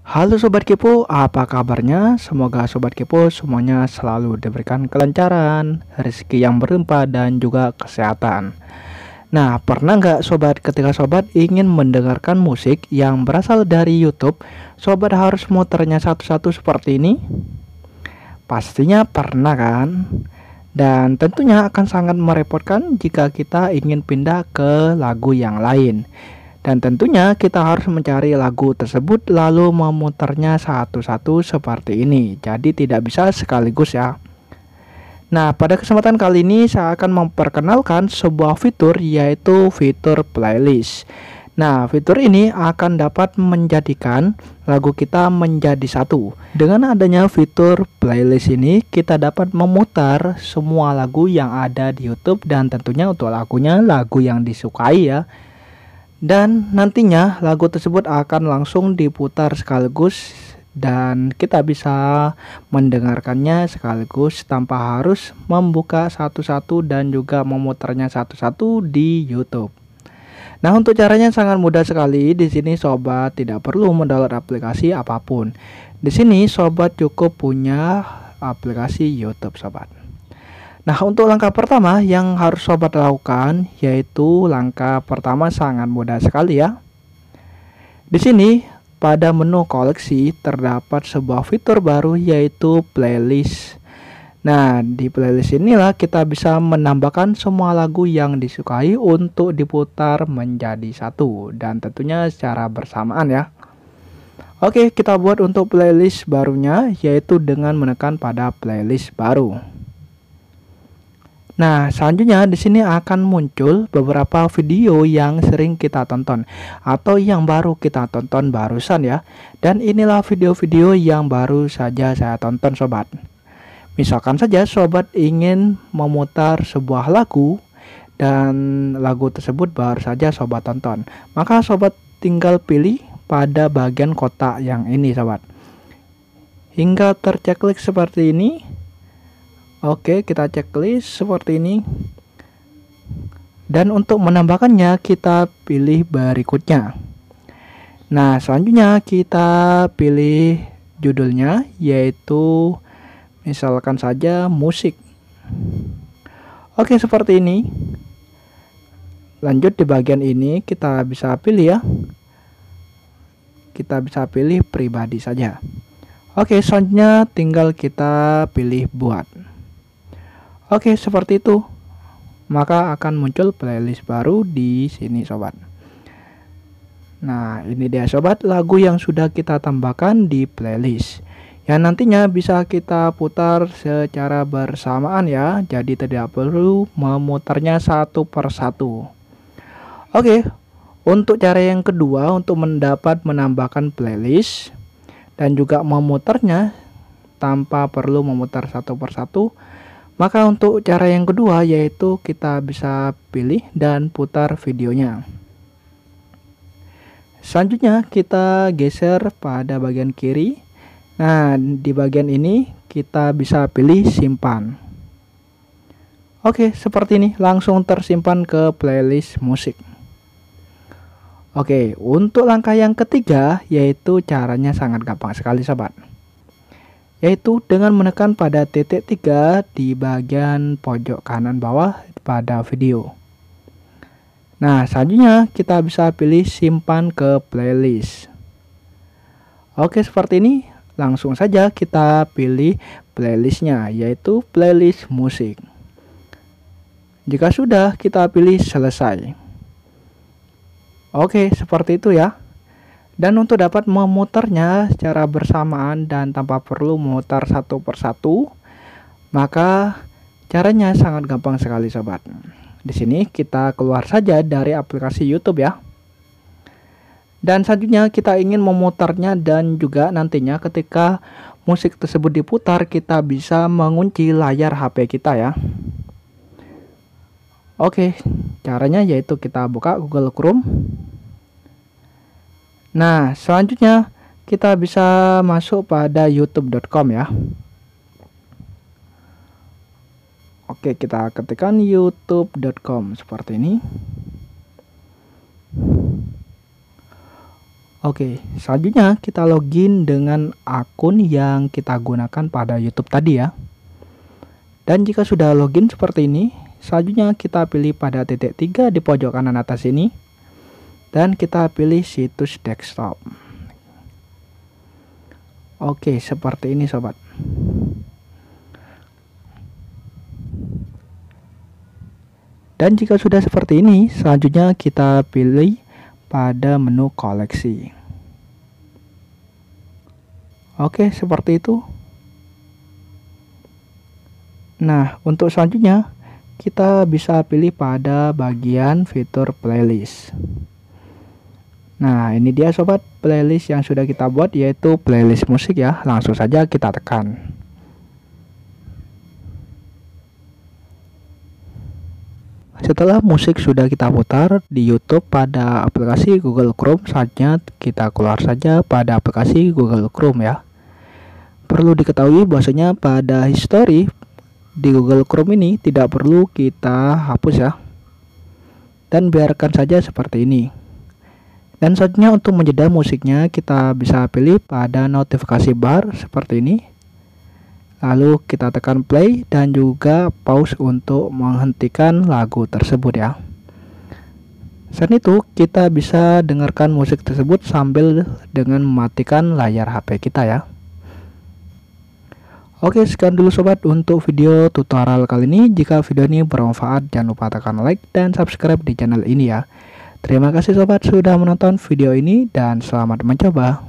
Halo Sobat Kepo, apa kabarnya? Semoga Sobat Kepo semuanya selalu diberikan kelancaran, rezeki yang berlimpah dan juga kesehatan. Nah, pernah nggak Sobat ketika Sobat ingin mendengarkan musik yang berasal dari YouTube, Sobat harus muternya satu-satu seperti ini? Pastinya pernah kan? Dan tentunya akan sangat merepotkan jika kita ingin pindah ke lagu yang lain. Dan tentunya kita harus mencari lagu tersebut lalu memutarnya satu-satu seperti ini. Jadi tidak bisa sekaligus ya. Nah, pada kesempatan kali ini saya akan memperkenalkan sebuah fitur yaitu fitur playlist. Nah, fitur ini akan dapat menjadikan lagu kita menjadi satu. Dengan adanya fitur playlist ini, kita dapat memutar semua lagu yang ada di YouTube dan tentunya untuk lagunya lagu yang disukai ya. Dan nantinya lagu tersebut akan langsung diputar sekaligus dan kita bisa mendengarkannya sekaligus tanpa harus membuka satu-satu dan juga memutarnya satu-satu di YouTube. Nah, untuk caranya sangat mudah sekali. Di sini Sobat tidak perlu mendownload aplikasi apapun. Di sini Sobat cukup punya aplikasi YouTube Sobat. Nah, untuk langkah pertama yang harus Sobat lakukan yaitu langkah pertama sangat mudah sekali ya. Di sini pada menu koleksi terdapat sebuah fitur baru yaitu playlist. Nah, di playlist inilah kita bisa menambahkan semua lagu yang disukai untuk diputar menjadi satu dan tentunya secara bersamaan ya. Oke, kita buat untuk playlist barunya yaitu dengan menekan pada playlist baru. Nah, selanjutnya di sini akan muncul beberapa video yang sering kita tonton atau yang baru kita tonton barusan ya. Dan inilah video-video yang baru saja saya tonton Sobat. Misalkan saja Sobat ingin memutar sebuah lagu dan lagu tersebut baru saja Sobat tonton. Maka Sobat tinggal pilih pada bagian kotak yang ini Sobat. Hingga terceklik seperti ini. Oke, kita checklist seperti ini. Dan untuk menambahkannya kita pilih berikutnya. Nah, selanjutnya kita pilih judulnya yaitu misalkan saja musik. Oke, seperti ini. Lanjut di bagian ini kita bisa pilih ya. Kita bisa pilih pribadi saja. Oke, selanjutnya tinggal kita pilih buat. Oke, seperti itu. Maka akan muncul playlist baru di sini Sobat. Nah, ini dia Sobat lagu yang sudah kita tambahkan di playlist. Yang nantinya bisa kita putar secara bersamaan ya. Jadi tidak perlu memutarnya satu persatu. Oke, untuk cara yang kedua untuk menambahkan playlist dan juga memutarnya tanpa perlu memutar satu persatu. Maka untuk cara yang kedua yaitu kita bisa pilih dan putar videonya. Selanjutnya kita geser pada bagian kiri. Nah, di bagian ini kita bisa pilih simpan. Oke, seperti ini langsung tersimpan ke playlist musik. Oke, untuk langkah yang ketiga yaitu caranya sangat gampang sekali Sobat. Yaitu dengan menekan pada titik 3 di bagian pojok kanan bawah pada video. Nah, selanjutnya kita bisa pilih simpan ke playlist. Oke, seperti ini. Langsung saja kita pilih playlistnya yaitu playlist musik. Jika sudah kita pilih selesai. Oke, seperti itu ya. Dan untuk dapat memutarnya secara bersamaan dan tanpa perlu memutar satu persatu, maka caranya sangat gampang sekali Sobat. Di sini kita keluar saja dari aplikasi YouTube ya. Dan selanjutnya kita ingin memutarnya dan juga nantinya ketika musik tersebut diputar kita bisa mengunci layar HP kita ya. Oke, caranya yaitu kita buka Google Chrome. Nah, selanjutnya kita bisa masuk pada youtube.com ya. Oke, kita ketikkan youtube.com seperti ini. Oke, selanjutnya kita login dengan akun yang kita gunakan pada YouTube tadi ya. Dan jika sudah login seperti ini, selanjutnya kita pilih pada titik 3 di pojok kanan atas ini. Dan kita pilih situs desktop. Oke, seperti ini sobat. Dan jika sudah seperti ini, selanjutnya kita pilih pada menu koleksi. Oke, seperti itu. Nah, untuk selanjutnya kita bisa pilih pada bagian fitur playlist. Nah, ini dia sobat playlist yang sudah kita buat, yaitu playlist musik ya. Langsung saja kita tekan. Setelah musik sudah kita putar di YouTube pada aplikasi Google Chrome, saatnya kita keluar saja pada aplikasi Google Chrome ya. Perlu diketahui bahwasanya pada history di Google Chrome ini tidak perlu kita hapus ya. Dan biarkan saja seperti ini. Dan selanjutnya untuk menjeda musiknya kita bisa pilih pada notifikasi bar seperti ini. Lalu kita tekan play dan juga pause untuk menghentikan lagu tersebut ya. Selain itu kita bisa dengarkan musik tersebut sambil dengan mematikan layar HP kita ya. Oke, sekian dulu sobat untuk video tutorial kali ini. Jika video ini bermanfaat, jangan lupa tekan like dan subscribe di channel ini ya. Terima kasih sobat sudah menonton video ini dan selamat mencoba.